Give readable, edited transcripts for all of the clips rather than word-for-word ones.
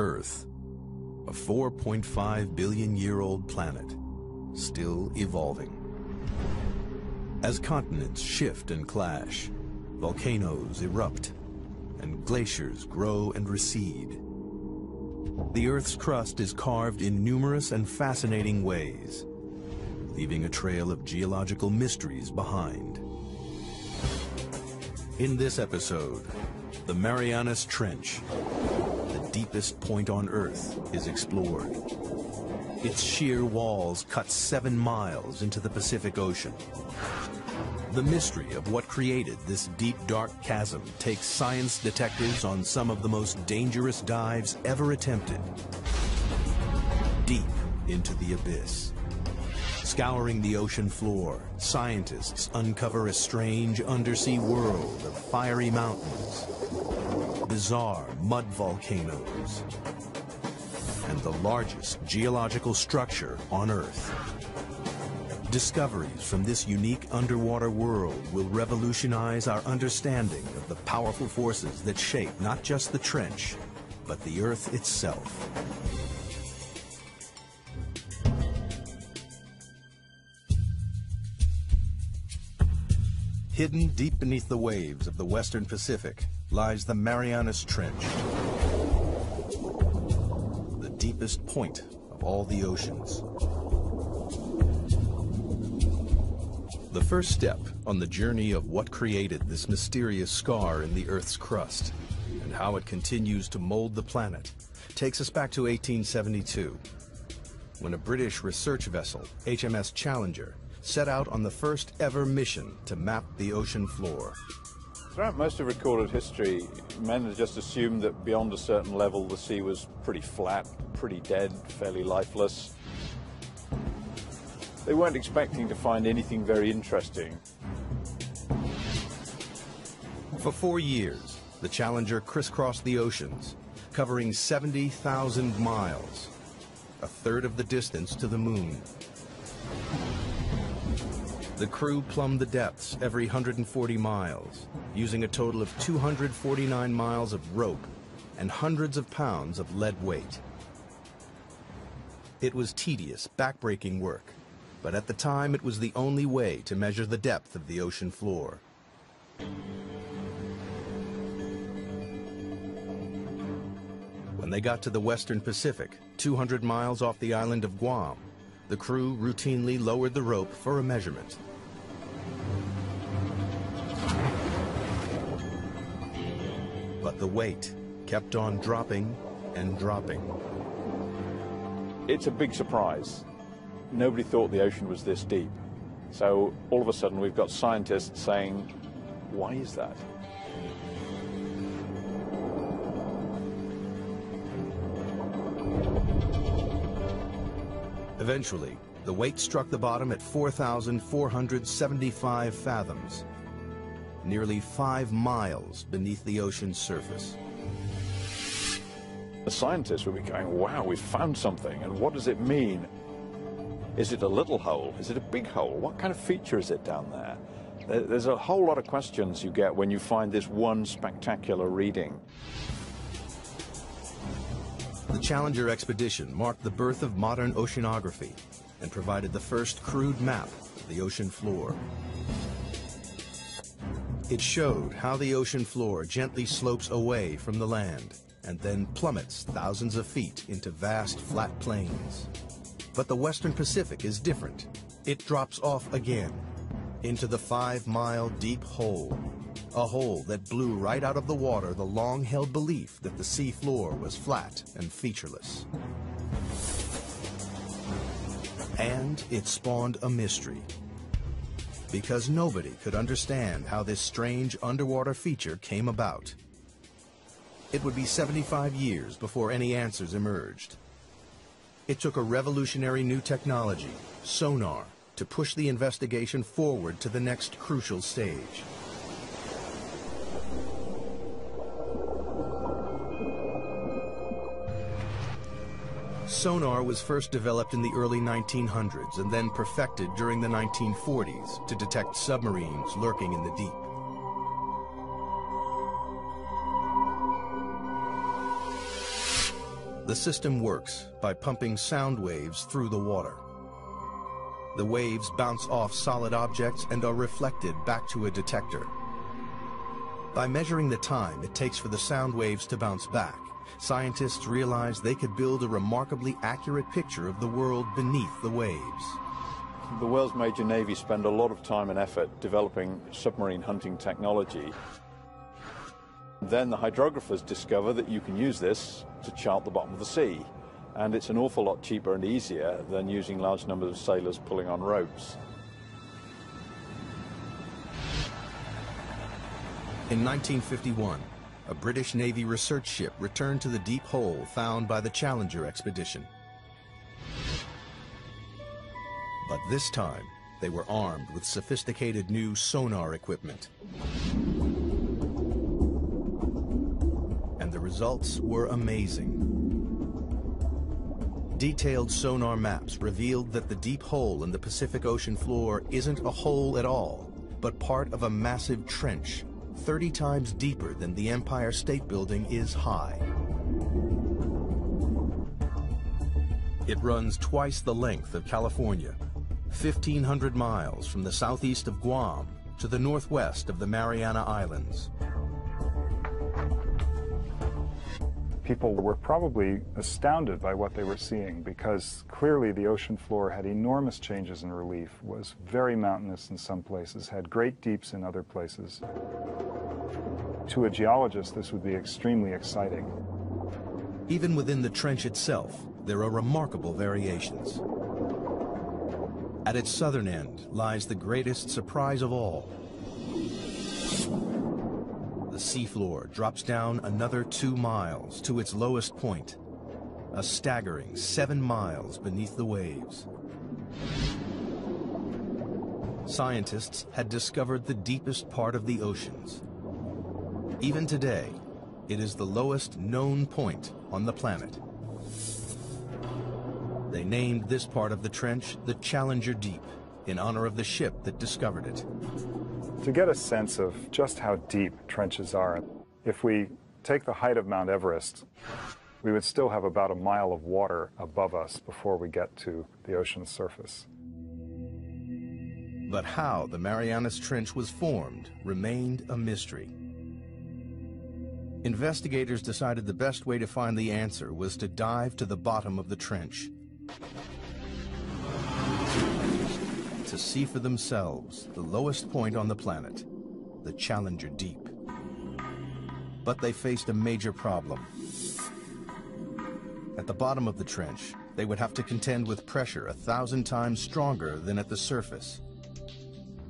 Earth, a 4.5 billion-year-old planet, still evolving. As continents shift and clash, volcanoes erupt, and glaciers grow and recede. The Earth's crust is carved in numerous and fascinating ways, leaving a trail of geological mysteries behind. In this episode, the Marianas Trench, the deepest point on Earth, is explored. Its sheer walls cut 7 miles into the Pacific Ocean. The mystery of what created this deep, dark chasm takes science detectives on some of the most dangerous dives ever attempted. Deep into the abyss. Scouring the ocean floor, scientists uncover a strange undersea world of fiery mountains, bizarre mud volcanoes, and the largest geological structure on Earth. Discoveries from this unique underwater world will revolutionize our understanding of the powerful forces that shape not just the trench, but the Earth itself. Hidden deep beneath the waves of the Western Pacific lies the Marianas Trench, the deepest point of all the oceans. The first step on the journey of what created this mysterious scar in the Earth's crust and how it continues to mold the planet takes us back to 1872, when a British research vessel, HMS Challenger, set out on the first ever mission to map the ocean floor. Throughout most of recorded history, men had just assumed that beyond a certain level the sea was pretty flat, pretty dead, fairly lifeless. They weren't expecting to find anything very interesting. For 4 years, the Challenger crisscrossed the oceans, covering 70,000 miles, a third of the distance to the moon. The crew plumbed the depths every 140 miles, using a total of 249 miles of rope and hundreds of pounds of lead weight. It was tedious, backbreaking work, but at the time it was the only way to measure the depth of the ocean floor. When they got to the Western Pacific, 200 miles off the island of Guam, the crew routinely lowered the rope for a measurement. But the weight kept on dropping and dropping. It's a big surprise. Nobody thought the ocean was this deep. So all of a sudden we've got scientists saying, why is that? Eventually, the weight struck the bottom at 4,475 fathoms, nearly 5 miles beneath the ocean's surface. The scientists will be going, wow, we've found something, and what does it mean? Is it a little hole? Is it a big hole? What kind of feature is it down there? There's a whole lot of questions you get when you find this one spectacular reading. The Challenger expedition marked the birth of modern oceanography and provided the first crude map of the ocean floor. It showed how the ocean floor gently slopes away from the land and then plummets thousands of feet into vast flat plains. But the Western Pacific is different. It drops off again into the 5-mile deep hole, a hole that blew right out of the water the long-held belief that the sea floor was flat and featureless. And it spawned a mystery, because nobody could understand how this strange underwater feature came about. It would be 75 years before any answers emerged. It took a revolutionary new technology, sonar, to push the investigation forward to the next crucial stage. Sonar was first developed in the early 1900s and then perfected during the 1940s to detect submarines lurking in the deep. The system works by pumping sound waves through the water. The waves bounce off solid objects and are reflected back to a detector. By measuring the time it takes for the sound waves to bounce back, scientists realized they could build a remarkably accurate picture of the world beneath the waves. The world's major navies spend a lot of time and effort developing submarine hunting technology. Then the hydrographers discover that you can use this to chart the bottom of the sea. And it's an awful lot cheaper and easier than using large numbers of sailors pulling on ropes. In 1951, a British Navy research ship returned to the deep hole found by the Challenger expedition. But this time, they were armed with sophisticated new sonar equipment. And the results were amazing. Detailed sonar maps revealed that the deep hole in the Pacific Ocean floor isn't a hole at all, but part of a massive trench, 30 times deeper than the Empire State Building is high. It runs twice the length of California, 1,500 miles from the southeast of Guam to the northwest of the Mariana Islands. People were probably astounded by what they were seeing because clearly the ocean floor had enormous changes in relief, was very mountainous in some places, had great deeps in other places. To a geologist, this would be extremely exciting. Even within the trench itself, there are remarkable variations. At its southern end lies the greatest surprise of all. The seafloor drops down another 2 miles to its lowest point, a staggering 7 miles beneath the waves. Scientists had discovered the deepest part of the oceans. Even today, it is the lowest known point on the planet. They named this part of the trench the Challenger Deep, in honor of the ship that discovered it. To get a sense of just how deep trenches are, if we take the height of Mount Everest, we would still have about a mile of water above us before we get to the ocean's surface. But how the Marianas Trench was formed remained a mystery. Investigators decided the best way to find the answer was to dive to the bottom of the trench, to see for themselves the lowest point on the planet, the Challenger Deep. But they faced a major problem. At the bottom of the trench, they would have to contend with pressure 1,000 times stronger than at the surface.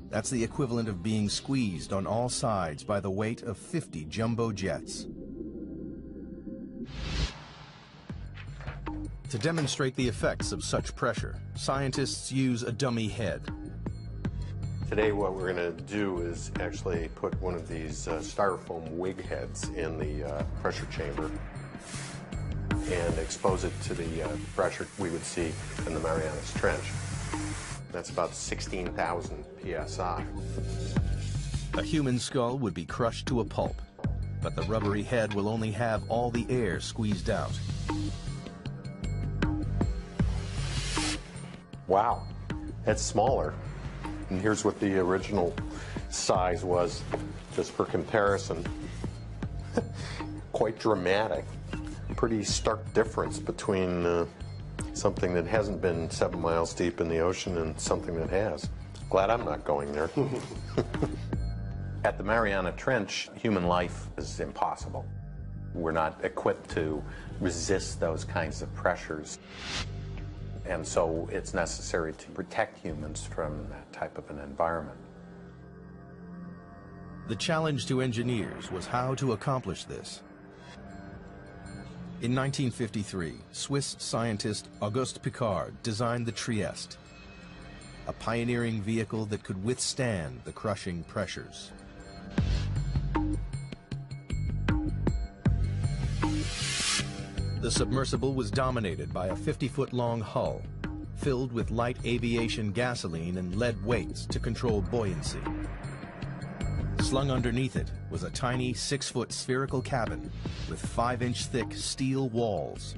That's the equivalent of being squeezed on all sides by the weight of 50 jumbo jets. To demonstrate the effects of such pressure, scientists use a dummy head. Today what we're going to do is actually put one of these styrofoam wig heads in the pressure chamber and expose it to the pressure we would see in the Marianas Trench. That's about 16,000 psi. A human skull would be crushed to a pulp, but the rubbery head will only have all the air squeezed out. Wow, that's smaller. And here's what the original size was, just for comparison. Quite dramatic. Pretty stark difference between something that hasn't been 7 miles deep in the ocean and something that has. Glad I'm not going there. At the Mariana Trench, human life is impossible. We're not equipped to resist those kinds of pressures. And so it's necessary to protect humans from that type of an environment. The challenge to engineers was how to accomplish this. In 1953, Swiss scientist Auguste Piccard designed the Trieste, a pioneering vehicle that could withstand the crushing pressures. The submersible was dominated by a 50-foot-long hull, filled with light aviation gasoline and lead weights to control buoyancy. Slung underneath it was a tiny 6-foot spherical cabin with 5-inch thick steel walls.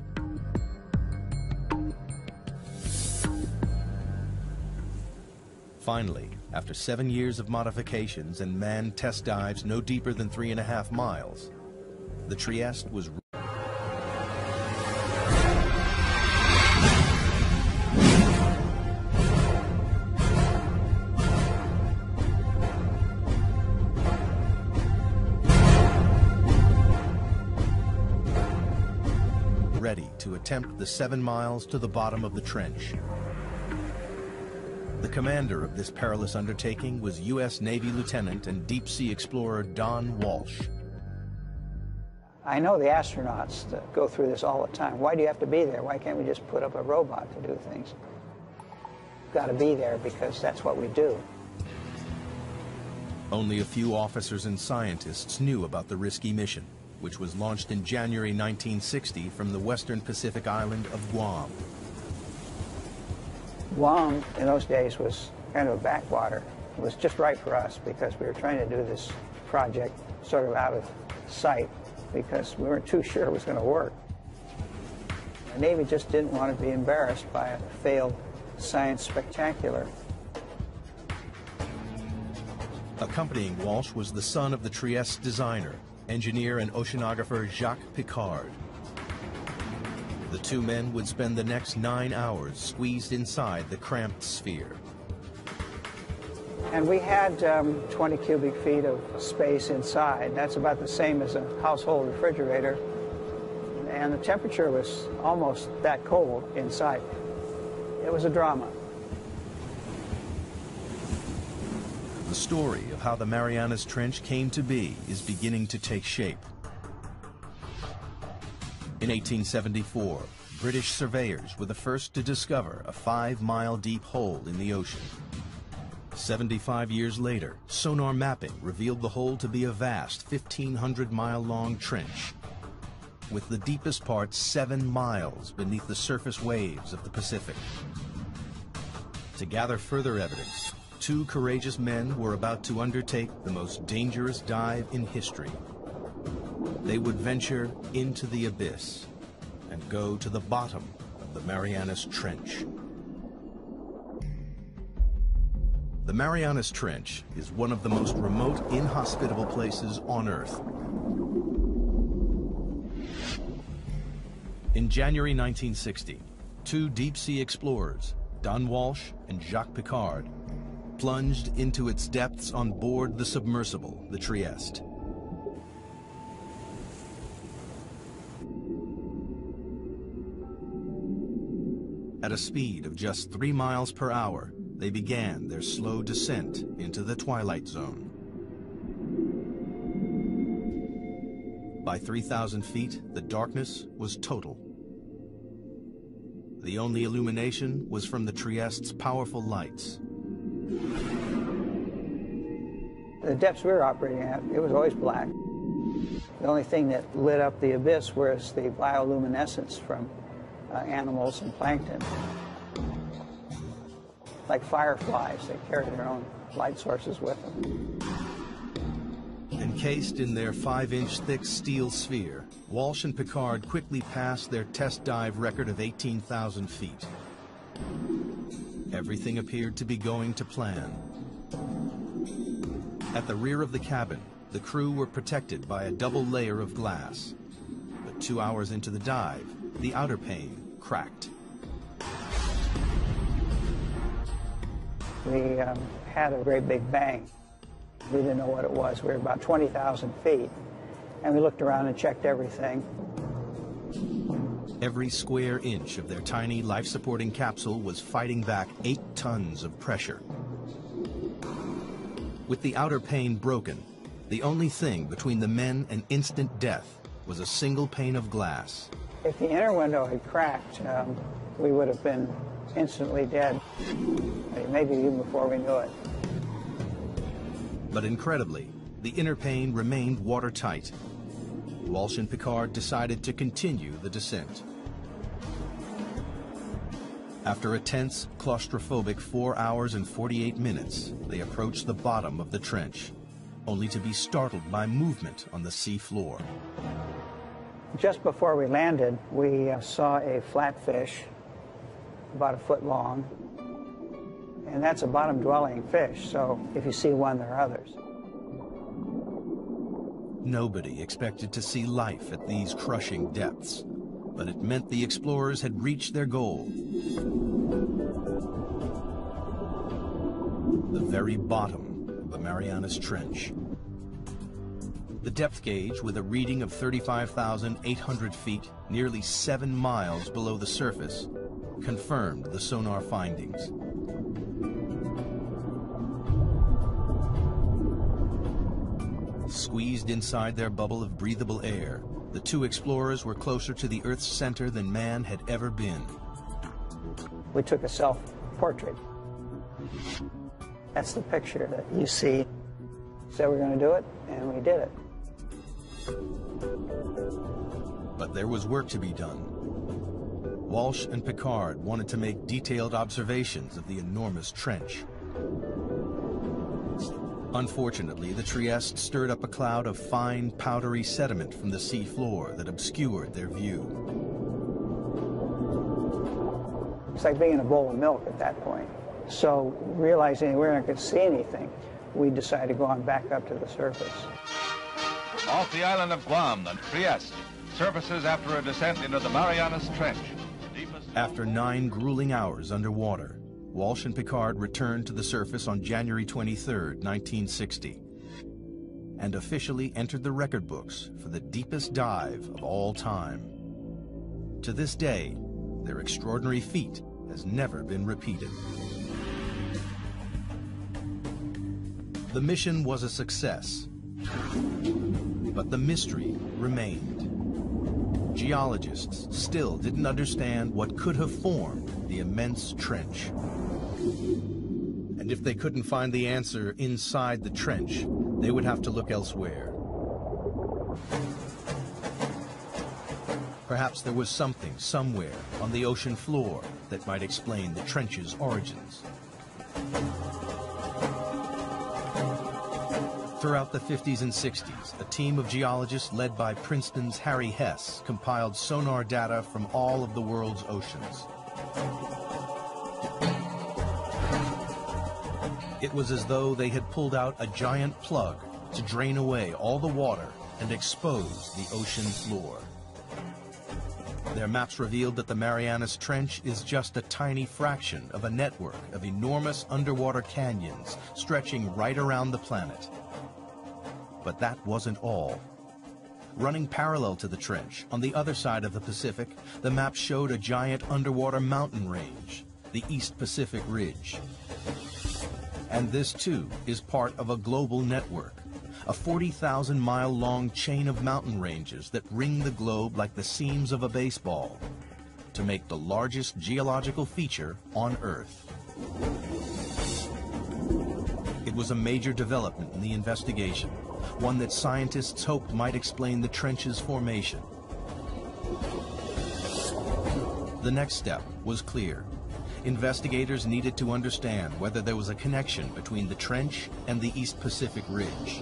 Finally, after 7 years of modifications and manned test dives no deeper than 3.5 miles, the Trieste was ready to attempt the 7 miles to the bottom of the trench. The commander of this perilous undertaking was U.S. Navy Lieutenant and deep-sea explorer Don Walsh. I know the astronauts that go through this all the time. Why do you have to be there? Why can't we just put up a robot to do things? We've got to be there because that's what we do. Only a few officers and scientists knew about the risky mission, which was launched in January 1960 from the western Pacific island of Guam. Guam, in those days, was kind of a backwater. It was just right for us because we were trying to do this project sort of out of sight because we weren't too sure it was going to work. The Navy just didn't want to be embarrassed by a failed science spectacular. Accompanying Walsh was the son of the Trieste designer, engineer and oceanographer Jacques Piccard. The two men would spend the next 9 hours squeezed inside the cramped sphere. And we had 20 cubic feet of space inside. That's about the same as a household refrigerator. And the temperature was almost that cold inside. It was a drama. The story of how the Marianas Trench came to be is beginning to take shape. In 1874, British surveyors were the first to discover a 5-mile deep hole in the ocean. 75 years later, sonar mapping revealed the hole to be a vast 1,500-mile-long trench, with the deepest part 7 miles beneath the surface waves of the Pacific. To gather further evidence, 2 courageous men were about to undertake the most dangerous dive in history. They would venture into the abyss and go to the bottom of the Marianas Trench. The Marianas Trench is one of the most remote, inhospitable places on Earth. In January 1960, 2 deep-sea explorers, Don Walsh and Jacques Piccard, plunged into its depths on board the submersible, the Trieste. At a speed of just 3 miles per hour, they began their slow descent into the twilight zone. By 3,000 feet, the darkness was total. The only illumination was from the Trieste's powerful lights. The depths we were operating at, it was always black. The only thing that lit up the abyss was the bioluminescence from animals and plankton. Like fireflies, they carry their own light sources with them. Encased in their 5-inch thick steel sphere, Walsh and Piccard quickly passed their test dive record of 18,000 feet. Everything appeared to be going to plan. At the rear of the cabin, the crew were protected by a double layer of glass. But 2 hours into the dive, the outer pane cracked. We had a great big bang. We didn't know what it was. We were about 20,000 feet, and we looked around and checked everything. Every square inch of their tiny life-supporting capsule was fighting back 8 tons of pressure. With the outer pane broken, the only thing between the men and instant death was a single pane of glass. If the inner window had cracked, we would have been instantly dead, maybe even before we knew it. But incredibly, the inner pane remained watertight. Walsh and Piccard decided to continue the descent. After a tense, claustrophobic 4 hours and 48 minutes, they approached the bottom of the trench, only to be startled by movement on the sea floor. Just before we landed, we saw a flatfish about 1 foot long, And that's a bottom-dwelling fish, so if you see one, there are others. Nobody expected to see life at these crushing depths, but it meant the explorers had reached their goal. The very bottom of the Marianas Trench. The depth gauge, with a reading of 35,800 feet, nearly 7 miles below the surface, confirmed the sonar findings. Squeezed inside their bubble of breathable air, the two explorers were closer to the Earth's center than man had ever been. We took a self-portrait. That's the picture that you see. Said we're going to do it, and we did it. But there was work to be done. Walsh and Piccard wanted to make detailed observations of the enormous trench. Unfortunately, the Trieste stirred up a cloud of fine, powdery sediment from the sea floor that obscured their view. It's like being in a bowl of milk at that point. So, realizing we weren't going to see anything, we decided to go on back up to the surface. Off the island of Guam, the Trieste surfaces after a descent into the Marianas Trench. After 9 grueling hours underwater, Walsh and Piccard returned to the surface on January 23, 1960, and officially entered the record books for the deepest dive of all time. To this day, their extraordinary feat has never been repeated. The mission was a success, but the mystery remained. Geologists still didn't understand what could have formed the immense trench. And if they couldn't find the answer inside the trench, they would have to look elsewhere. Perhaps there was something somewhere on the ocean floor that might explain the trench's origins. Throughout the 50s and 60s, a team of geologists led by Princeton's Harry Hess compiled sonar data from all of the world's oceans. It was as though they had pulled out a giant plug to drain away all the water and expose the ocean floor. Their maps revealed that the Marianas Trench is just a tiny fraction of a network of enormous underwater canyons stretching right around the planet. But that wasn't all. Running parallel to the trench, on the other side of the Pacific, the map showed a giant underwater mountain range, the East Pacific Ridge. And this, too, is part of a global network, a 40,000-mile-long chain of mountain ranges that ring the globe like the seams of a baseball, to make the largest geological feature on Earth. It was a major development in the investigation, one that scientists hoped might explain the trench's formation. The next step was clear. Investigators needed to understand whether there was a connection between the trench and the East Pacific Ridge.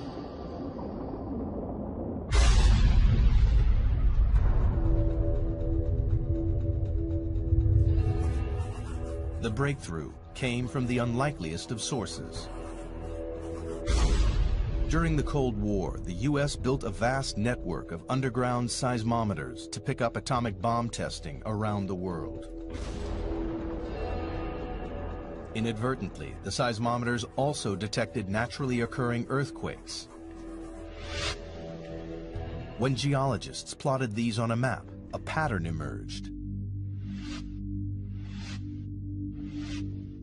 The breakthrough came from the unlikeliest of sources. During the Cold War, the U.S. built a vast network of underground seismometers to pick up atomic bomb testing around the world. Inadvertently, the seismometers also detected naturally occurring earthquakes. When geologists plotted these on a map, a pattern emerged.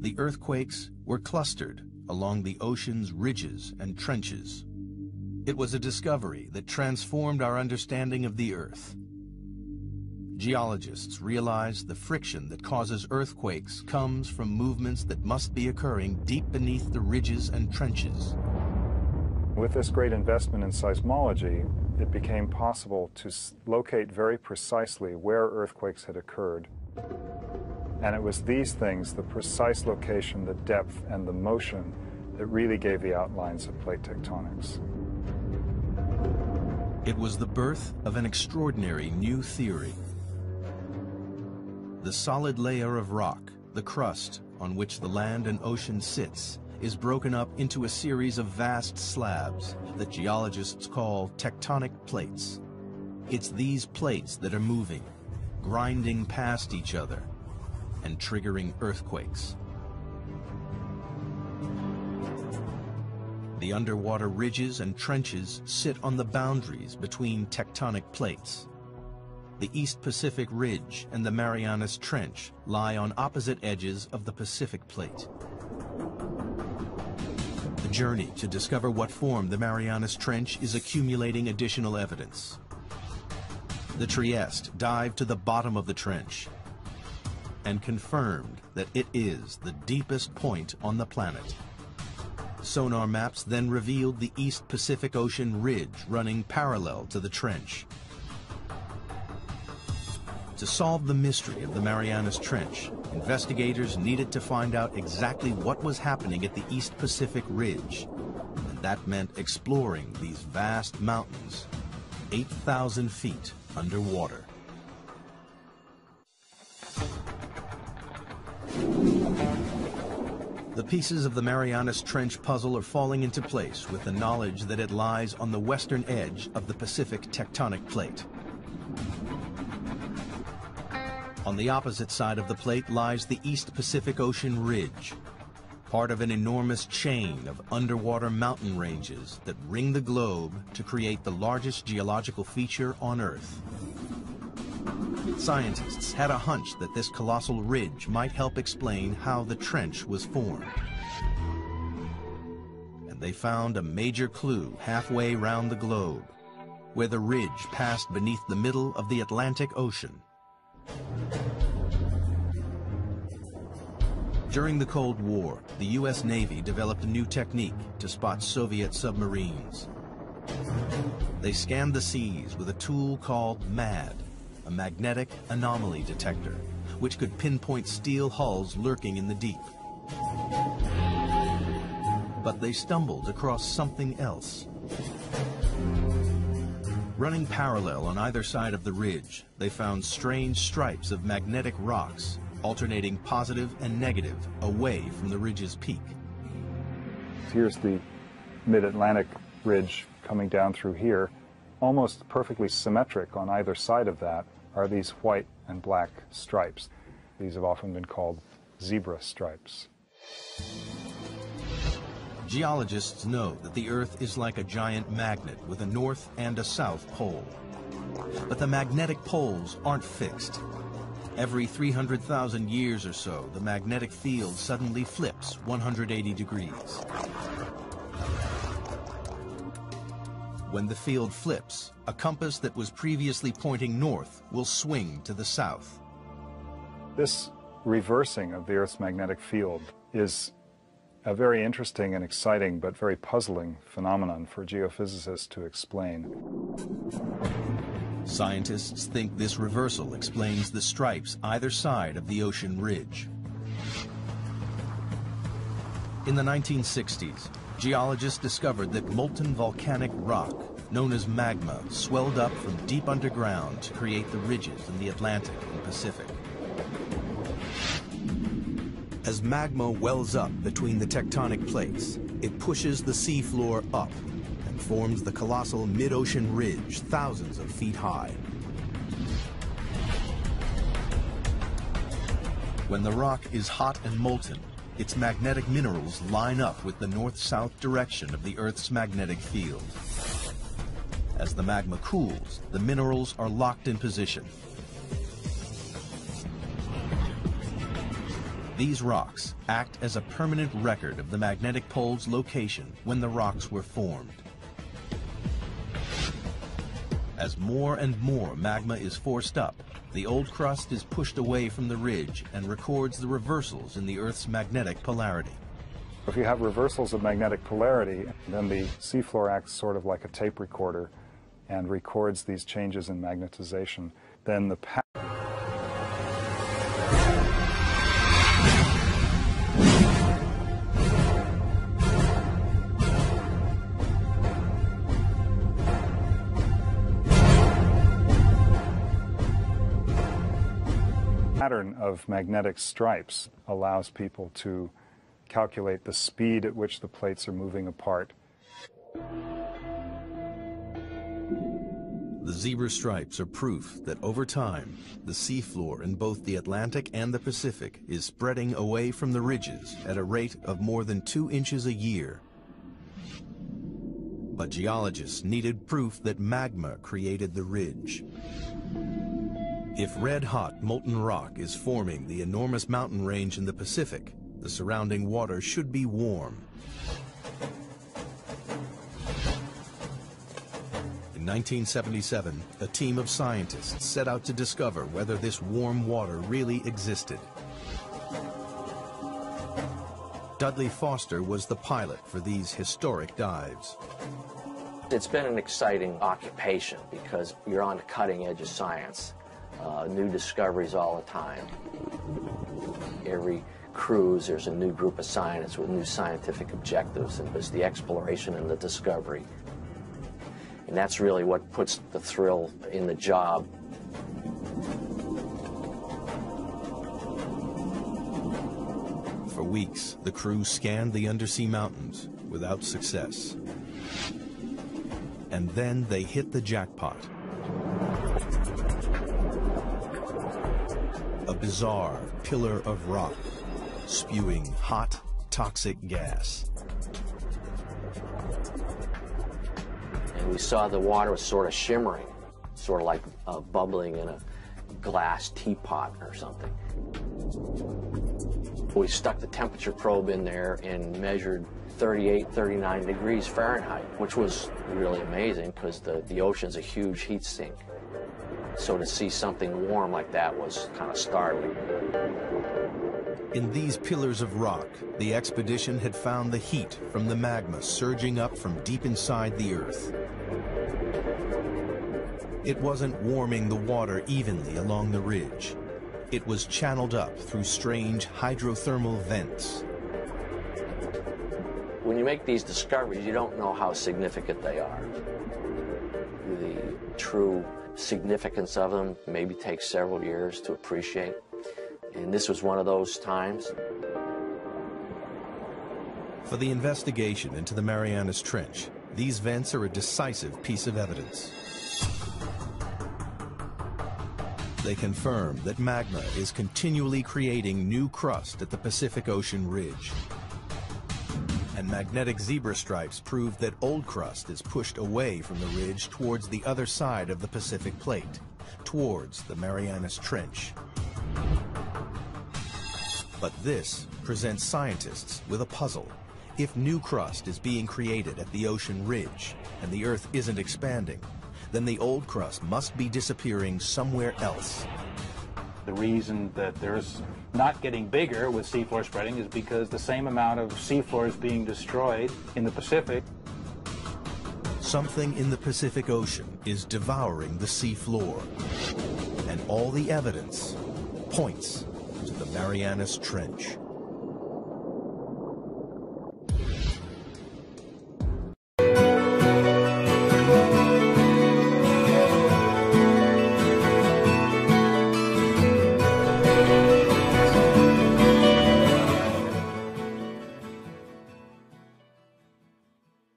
The earthquakes were clustered along the ocean's ridges and trenches. It was a discovery that transformed our understanding of the Earth. Geologists realized the friction that causes earthquakes comes from movements that must be occurring deep beneath the ridges and trenches. With this great investment in seismology, it became possible to locate very precisely where earthquakes had occurred. And it was these things, the precise location, the depth, and the motion, that really gave the outlines of plate tectonics. It was the birth of an extraordinary new theory. The solid layer of rock, the crust, on which the land and ocean sits is broken up into a series of vast slabs that geologists call tectonic plates. It's these plates that are moving, grinding past each other, and triggering earthquakes. The underwater ridges and trenches sit on the boundaries between tectonic plates. The East Pacific Ridge and the Marianas Trench lie on opposite edges of the Pacific Plate. The journey to discover what formed the Marianas Trench is accumulating additional evidence. The Trieste dived to the bottom of the trench and confirmed that it is the deepest point on the planet. Sonar maps then revealed the East Pacific Ocean ridge running parallel to the trench. To solve the mystery of the Marianas Trench, investigators needed to find out exactly what was happening at the East Pacific Ridge, and that meant exploring these vast mountains, 8,000 feet underwater. The pieces of the Marianas Trench puzzle are falling into place with the knowledge that it lies on the western edge of the Pacific tectonic plate. On the opposite side of the plate lies the East Pacific Ocean Ridge, part of an enormous chain of underwater mountain ranges that ring the globe to create the largest geological feature on Earth. Scientists had a hunch that this colossal ridge might help explain how the trench was formed. And they found a major clue halfway round the globe, where the ridge passed beneath the middle of the Atlantic Ocean. During the Cold War, the U.S. Navy developed a new technique to spot Soviet submarines. They scanned the seas with a tool called MAD, a magnetic anomaly detector, which could pinpoint steel hulls lurking in the deep. But they stumbled across something else. Running parallel on either side of the ridge, they found strange stripes of magnetic rocks, alternating positive and negative away from the ridge's peak. Here's the mid-Atlantic ridge coming down through here. Almost perfectly symmetric on either side of that are these white and black stripes. These have often been called zebra stripes. Geologists know that the Earth is like a giant magnet with a north and a south pole. But the magnetic poles aren't fixed. Every 300,000 years or so, the magnetic field suddenly flips 180 degrees. When the field flips, a compass that was previously pointing north will swing to the south. This reversing of the Earth's magnetic field is a very interesting and exciting but very puzzling phenomenon for geophysicists to explain. Scientists think this reversal explains the stripes either side of the ocean ridge. In the 1960s, geologists discovered that molten volcanic rock, known as magma, swelled up from deep underground to create the ridges in the Atlantic and Pacific. As magma wells up between the tectonic plates, it pushes the seafloor up and forms the colossal mid-ocean ridge thousands of feet high. When the rock is hot and molten, its magnetic minerals line up with the north-south direction of the Earth's magnetic field. As the magma cools, the minerals are locked in position. These rocks act as a permanent record of the magnetic pole's location when the rocks were formed. As more and more magma is forced up, the old crust is pushed away from the ridge and records the reversals in the Earth's magnetic polarity. If you have reversals of magnetic polarity, then the seafloor acts sort of like a tape recorder and records these changes in magnetization. Then the pattern of magnetic stripes allows people to calculate the speed at which the plates are moving apart. The zebra stripes are proof that over time, the seafloor in both the Atlantic and the Pacific is spreading away from the ridges at a rate of more than 2 inches a year. But geologists needed proof that magma created the ridge. If red-hot molten rock is forming the enormous mountain range in the Pacific, the surrounding water should be warm. In 1977, a team of scientists set out to discover whether this warm water really existed. Dudley Foster was the pilot for these historic dives. It's been an exciting occupation because you're on the cutting edge of science. New discoveries all the time. Every cruise, there's a new group of scientists with new scientific objectives, and there's the exploration and the discovery. And that's really what puts the thrill in the job. For weeks, the crew scanned the undersea mountains without success. And then they hit the jackpot. A bizarre pillar of rock, spewing hot, toxic gas. And we saw the water was sort of shimmering, sort of like bubbling in a glass teapot or something. We stuck the temperature probe in there and measured 38, 39 degrees Fahrenheit, which was really amazing because the ocean's a huge heat sink. So to see something warm like that was kind of startling. In these pillars of rock, the expedition had found the heat from the magma surging up from deep inside the Earth. It wasn't warming the water evenly along the ridge. It was channeled up through strange hydrothermal vents. When you make these discoveries, you don't know how significant they are. The true significance of them maybe takes several years to appreciate. And this was one of those times. For the investigation into the Marianas Trench, these vents are a decisive piece of evidence. They confirm that magma is continually creating new crust at the Pacific Ocean ridge. And magnetic zebra stripes prove that old crust is pushed away from the ridge towards the other side of the Pacific Plate, towards the Marianas Trench. But this presents scientists with a puzzle. If new crust is being created at the ocean ridge and the Earth isn't expanding, then the old crust must be disappearing somewhere else. The reason that there's not getting bigger with seafloor spreading is because the same amount of seafloor is being destroyed in the Pacific. Something in the Pacific Ocean is devouring the seafloor, and all the evidence points to the Marianas Trench.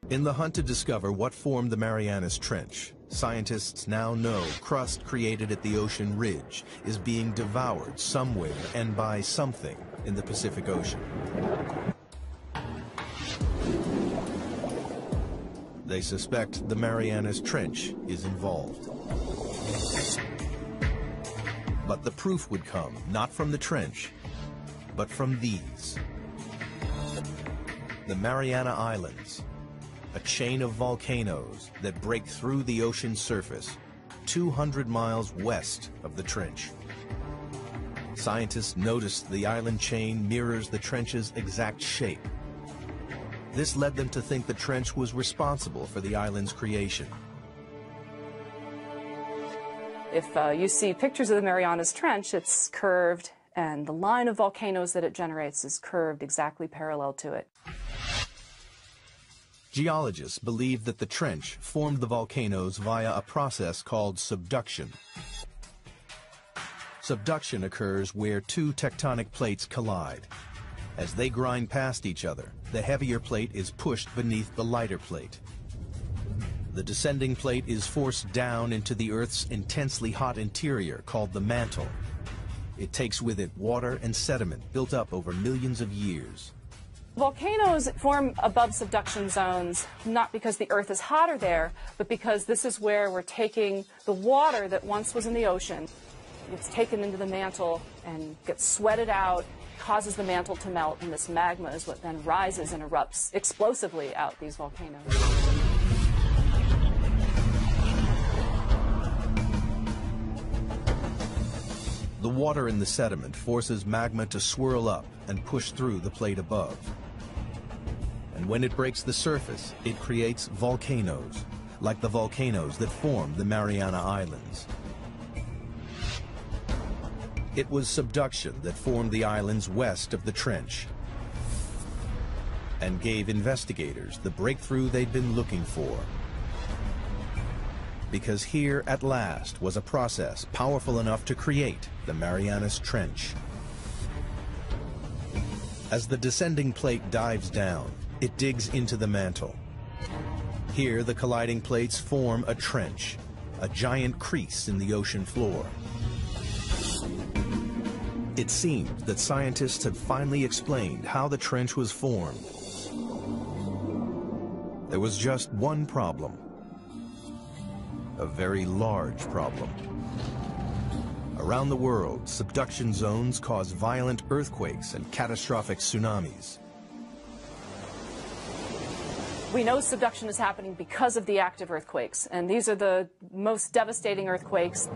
In the hunt to discover what formed the Marianas Trench, scientists now know crust created at the ocean ridge is being devoured somewhere and by something in the Pacific Ocean. They suspect the Marianas Trench is involved. But the proof would come not from the trench, but from these. The Mariana Islands, a chain of volcanoes that break through the ocean surface 200 miles west of the trench. Scientists noticed the island chain mirrors the trench's exact shape. This led them to think the trench was responsible for the island's creation. If you see pictures of the Marianas Trench, it's curved, and the line of volcanoes that it generates is curved exactly parallel to it. Geologists believe that the trench formed the volcanoes via a process called subduction. Subduction occurs where two tectonic plates collide. As they grind past each other, the heavier plate is pushed beneath the lighter plate. The descending plate is forced down into the Earth's intensely hot interior called the mantle. It takes with it water and sediment built up over millions of years. Volcanoes form above subduction zones not because the Earth is hotter there, but because this is where we're taking the water that once was in the ocean. It's taken into the mantle and gets sweated out, causes the mantle to melt, and this magma is what then rises and erupts explosively out these volcanoes. The water in the sediment forces magma to swirl up and push through the plate above. And when it breaks the surface, it creates volcanoes, like the volcanoes that form the Mariana Islands. It was subduction that formed the islands west of the trench and gave investigators the breakthrough they'd been looking for. Because here, at last, was a process powerful enough to create the Marianas Trench. As the descending plate dives down, it digs into the mantle. Here, the colliding plates form a trench, a giant crease in the ocean floor. It seemed that scientists had finally explained how the trench was formed. There was just one problem. A very large problem. Around the world, subduction zones cause violent earthquakes and catastrophic tsunamis. We know subduction is happening because of the active earthquakes, and these are the most devastating earthquakes.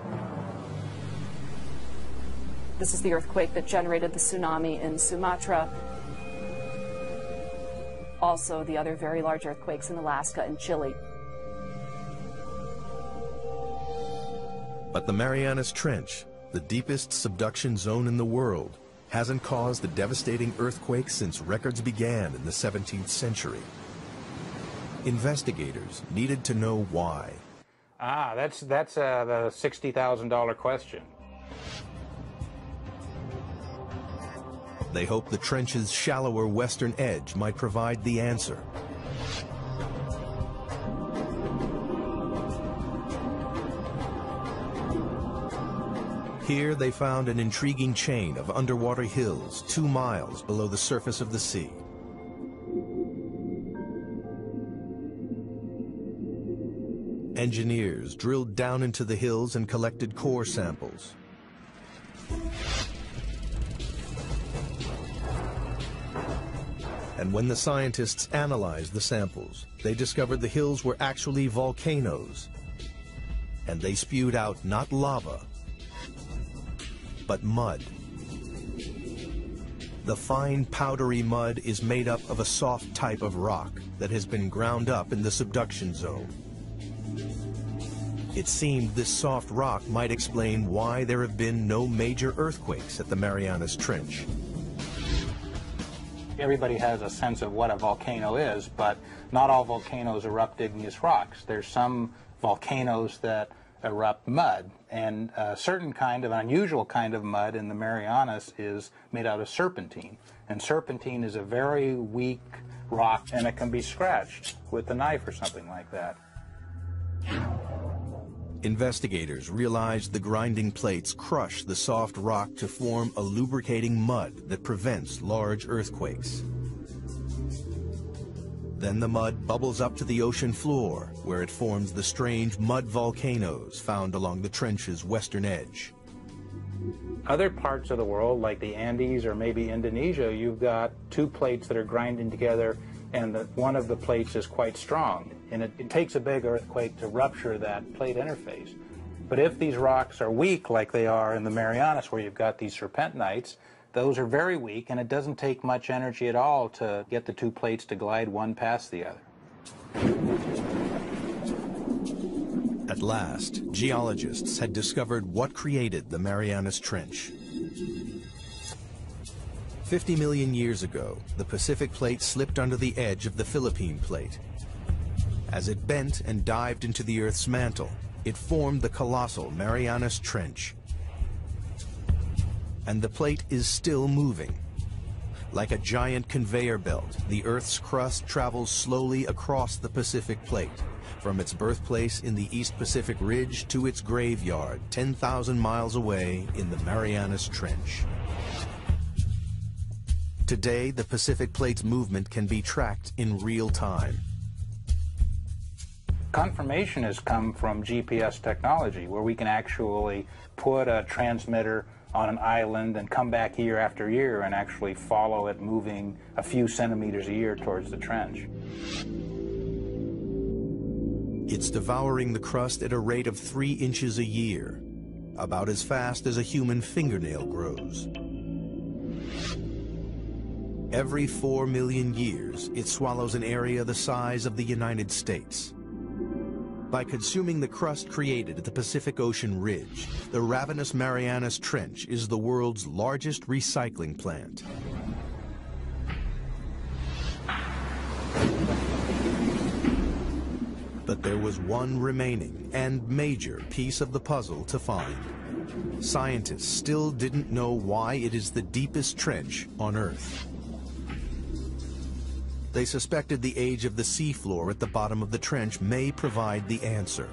This is the earthquake that generated the tsunami in Sumatra. Also, the other very large earthquakes in Alaska and Chile. But the Marianas Trench, the deepest subduction zone in the world, hasn't caused a devastating earthquake since records began in the 17th century. Investigators needed to know why. That's the $60,000 question. They hoped the trench's shallower western edge might provide the answer. Here they found an intriguing chain of underwater hills 2 miles below the surface of the sea. Engineers drilled down into the hills and collected core samples. And when the scientists analyzed the samples, they discovered the hills were actually volcanoes. And they spewed out not lava, but mud. The fine powdery mud is made up of a soft type of rock that has been ground up in the subduction zone. It seemed this soft rock might explain why there have been no major earthquakes at the Marianas Trench. Everybody has a sense of what a volcano is, but not all volcanoes erupt igneous rocks. There's some volcanoes that erupt mud, and a certain kind of unusual kind of mud in the Marianas is made out of serpentine. And serpentine is a very weak rock, and it can be scratched with a knife or something like that. Investigators realized the grinding plates crush the soft rock to form a lubricating mud that prevents large earthquakes. Then the mud bubbles up to the ocean floor, where it forms the strange mud volcanoes found along the trench's western edge. Other parts of the world, like the Andes or maybe Indonesia, you've got two plates that are grinding together, and one of the plates is quite strong. And it takes a big earthquake to rupture that plate interface. But if these rocks are weak, like they are in the Marianas, where you've got these serpentinites, those are very weak, and it doesn't take much energy at all to get the two plates to glide one past the other. At last, geologists had discovered what created the Marianas Trench. 50 million years ago, the Pacific Plate slipped under the edge of the Philippine Plate. As it bent and dived into the Earth's mantle, it formed the colossal Marianas Trench. and the plate is still moving. Like a giant conveyor belt, the Earth's crust travels slowly across the Pacific Plate, from its birthplace in the East Pacific Ridge to its graveyard 10,000 miles away in the Marianas Trench. Today, the Pacific Plate's movement can be tracked in real time. Confirmation has come from GPS technology, where we can actually put a transmitter on an island and come back year after year and actually follow it moving a few centimeters a year towards the trench. It's devouring the crust at a rate of 3 inches a year, about as fast as a human fingernail grows. Every 4 million years, it swallows an area the size of the United States. By consuming the crust created at the Pacific Ocean Ridge, the ravenous Marianas Trench is the world's largest recycling plant. But there was one remaining and major piece of the puzzle to find. Scientists still didn't know why it is the deepest trench on Earth. They suspected the age of the seafloor at the bottom of the trench may provide the answer.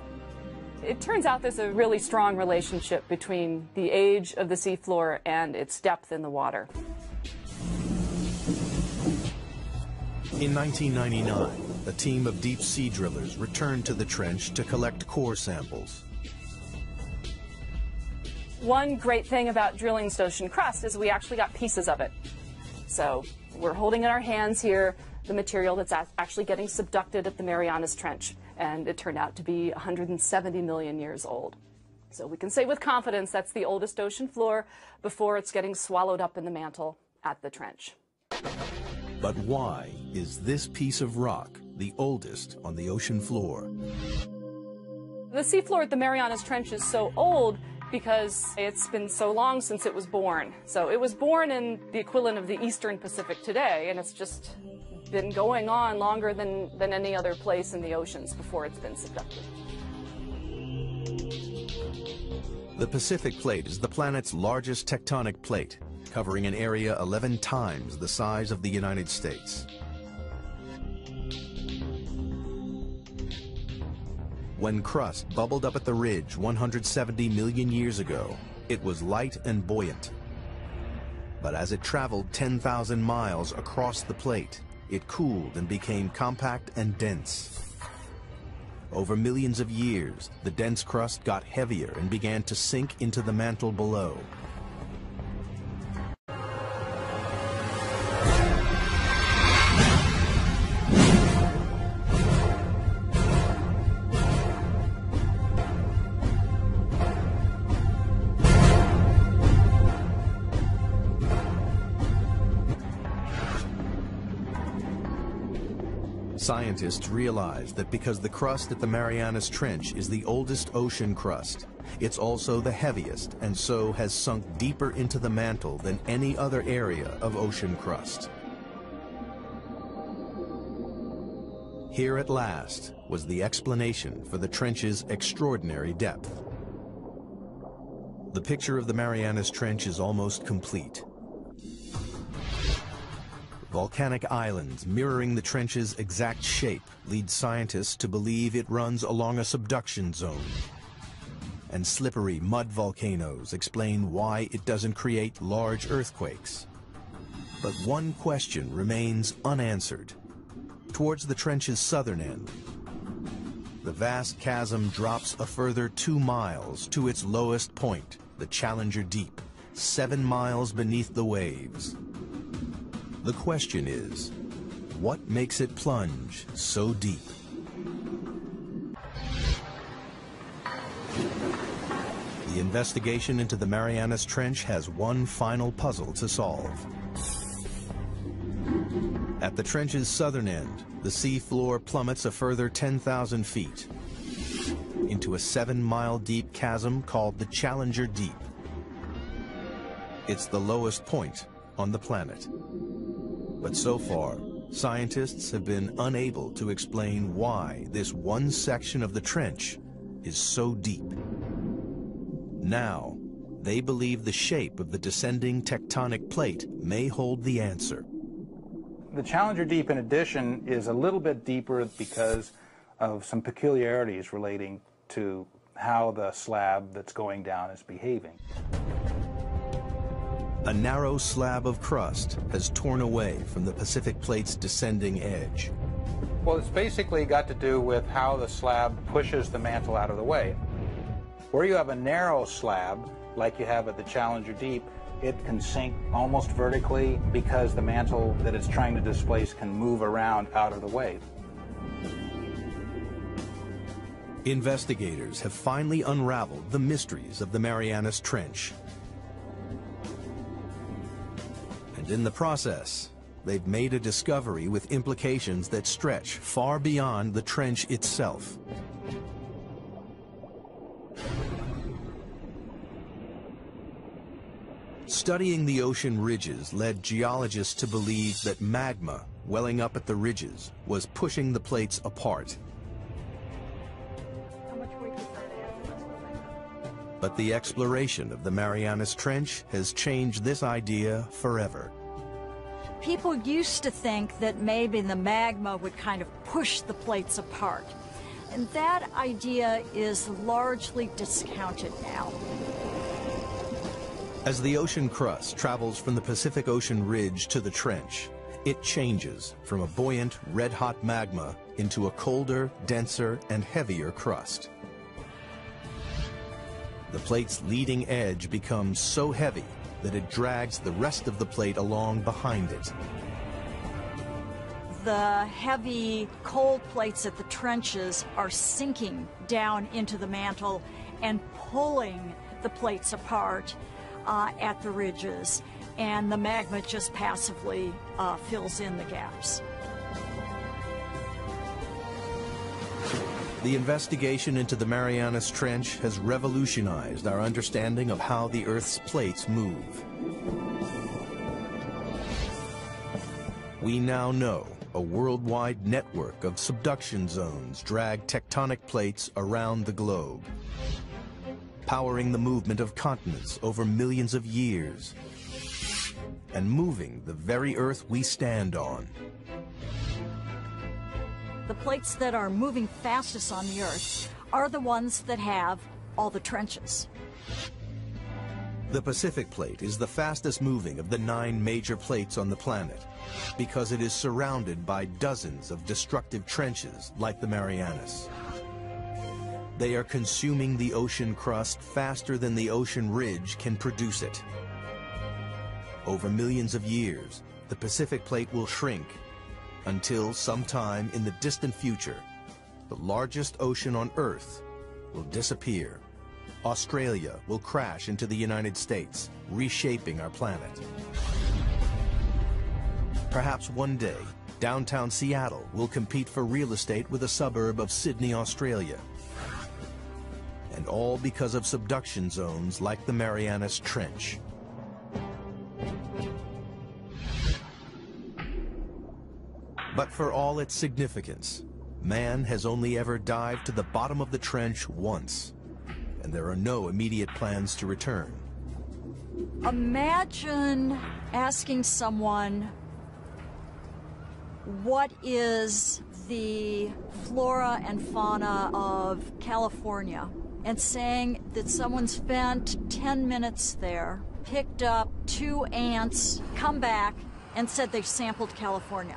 It turns out there's a really strong relationship between the age of the seafloor and its depth in the water. In 1999, a team of deep sea drillers returned to the trench to collect core samples. One great thing about drilling this ocean crust is we actually got pieces of it. So we're holding in our hands here the material that's actually getting subducted at the Marianas Trench, and it turned out to be 170 million years old. So we can say with confidence that's the oldest ocean floor before it's getting swallowed up in the mantle at the trench. But why is this piece of rock the oldest on the ocean floor? The seafloor at the Marianas Trench is so old because it's been so long since it was born. So it was born in the equivalent of the Eastern Pacific today, and it's just been going on longer than any other place in the oceans before it's been subducted. The Pacific Plate is the planet's largest tectonic plate, covering an area 11 times the size of the United States. When crust bubbled up at the ridge 170 million years ago, it was light and buoyant. But as it traveled 10,000 miles across the plate, it cooled and became compact and dense. Over millions of years, the dense crust got heavier and began to sink into the mantle below. Scientists realized that because the crust at the Marianas Trench is the oldest ocean crust, it's also the heaviest and so has sunk deeper into the mantle than any other area of ocean crust. Here at last was the explanation for the trench's extraordinary depth. The picture of the Marianas Trench is almost complete. Volcanic islands mirroring the trench's exact shape lead scientists to believe it runs along a subduction zone. And slippery mud volcanoes explain why it doesn't create large earthquakes. But one question remains unanswered. Towards the trench's southern end, the vast chasm drops a further 2 miles to its lowest point, the Challenger Deep, 7 miles beneath the waves. The question is, what makes it plunge so deep? The investigation into the Marianas Trench has one final puzzle to solve. At the trench's southern end, the sea floor plummets a further 10,000 feet into a 7-mile deep chasm called the Challenger Deep. It's the lowest point on the planet. But so far, scientists have been unable to explain why this one section of the trench is so deep. Now, They believe the shape of the descending tectonic plate may hold the answer. The Challenger Deep, in addition, is a little bit deeper because of some peculiarities relating to how the slab that's going down is behaving. A narrow slab of crust has torn away from the Pacific Plate's descending edge. Well, it's basically got to do with how the slab pushes the mantle out of the way. Where you have a narrow slab, like you have at the Challenger Deep, it can sink almost vertically because the mantle that it's trying to displace can move around out of the way. Investigators have finally unraveled the mysteries of the Marianas Trench. And in the process, they've made a discovery with implications that stretch far beyond the trench itself. Studying the ocean ridges led geologists to believe that magma welling up at the ridges was pushing the plates apart. But the exploration of the Marianas Trench has changed this idea forever. People used to think that maybe the magma would kind of push the plates apart. And that idea is largely discounted now. As the ocean crust travels from the Pacific Ocean ridge to the trench, it changes from a buoyant, red-hot magma into a colder, denser, and heavier crust. The plate's leading edge becomes so heavy that it drags the rest of the plate along behind it. The heavy, cold plates at the trenches are sinking down into the mantle and pulling the plates apart at the ridges, and the magma just passively fills in the gaps. The investigation into the Marianas Trench has revolutionized our understanding of how the Earth's plates move. We now know a worldwide network of subduction zones drag tectonic plates around the globe, powering the movement of continents over millions of years, and moving the very Earth we stand on. The plates that are moving fastest on the Earth are the ones that have all the trenches. The Pacific Plate is the fastest moving of the 9 major plates on the planet because it is surrounded by dozens of destructive trenches like the Marianas. They are consuming the ocean crust faster than the ocean ridge can produce it. Over millions of years, the Pacific Plate will shrink until sometime in the distant future, the largest ocean on Earth will disappear. Australia will crash into the United States, reshaping our planet. Perhaps one day, downtown Seattle will compete for real estate with a suburb of Sydney, Australia. And all because of subduction zones like the Marianas Trench. But for all its significance, man has only ever dived to the bottom of the trench once, and there are no immediate plans to return. Imagine asking someone, what is the flora and fauna of California? And saying that someone spent 10 minutes there, picked up 2 ants, come back, and said they've sampled California.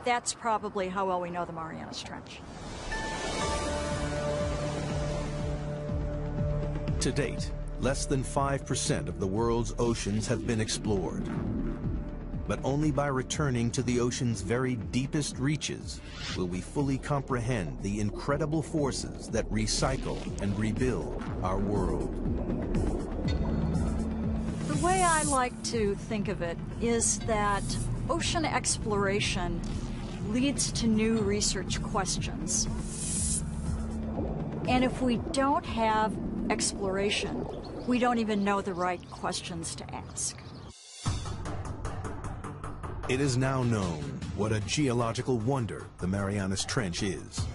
That's probably how well we know the Marianas Trench. To date, less than 5% of the world's oceans have been explored. But only by returning to the ocean's very deepest reaches will we fully comprehend the incredible forces that recycle and rebuild our world. The way I like to think of it is that ocean exploration leads to new research questions. And if we don't have exploration, we don't even know the right questions to ask. It is now known what a geological wonder the Marianas Trench is.